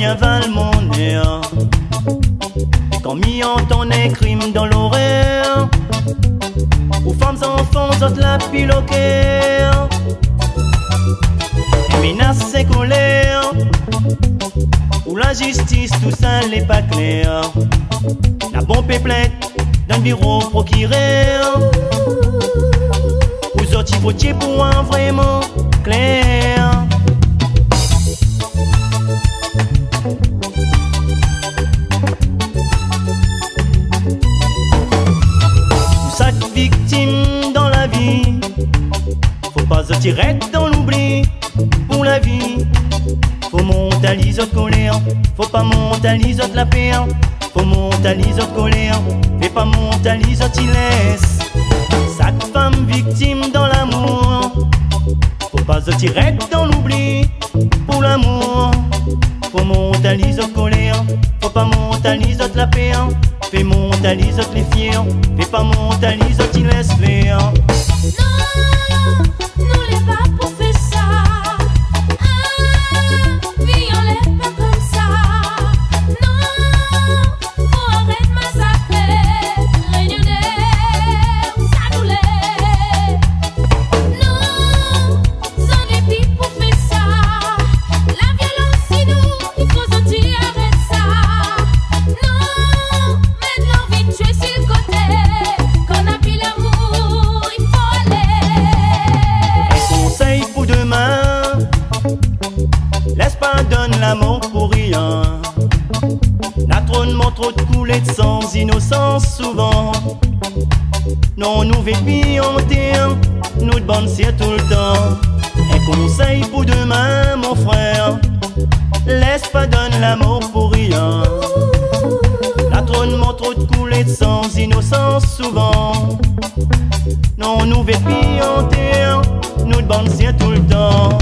rien val mon air. Quand m'y entend un crime dans l'horaire, aux femmes enfants autres la piloquer, et menace et colère, où la justice tout ça n'est pas clair. La bombe est pleine d'un bureau procureur, vous autres il faut pour un vraiment clair. Chaque victime dans la vie, faut pas se tirer dans l'oubli. Pour la vie, faut monter à l'isote colère, faut pas monter à l'isote la paix. Faut monter à l'isote colère, fais pas monter à l'isote il laisse. Chaque femme victime dans l'amour, faut pas se tirer dans l'oubli. Pour l'amour, faut monter à l'isote colère, faut pas monter à l'isote la paix. Fais monter à l'isote les fiers, fais pas monter à l'isote il laisse faire. Non, nous les pas pour faire ça. Vie on l'est pas comme ça. Non, faut arrêter massacrer. Réunionnais, ça nous l'est. Non, on est pis pour faire ça. La violence c'est nous, il faut sortir avec ça. Non, maintenant vite tu es sur le côté. Qu'on a pris l'amour, il faut aller. Un conseil pour demain, laisse pas donner l'amour pour rien. La trône montre trop de couler de sang innocence souvent. Non, nous vêtements en terre, nous de bonnes cire tout le temps. Un conseil pour demain, mon frère, laisse pas donner l'amour pour rien. La trône montre trop de couler de sang innocence souvent. Non, nous vêtements en terre, nous de bonnes cire tout le temps.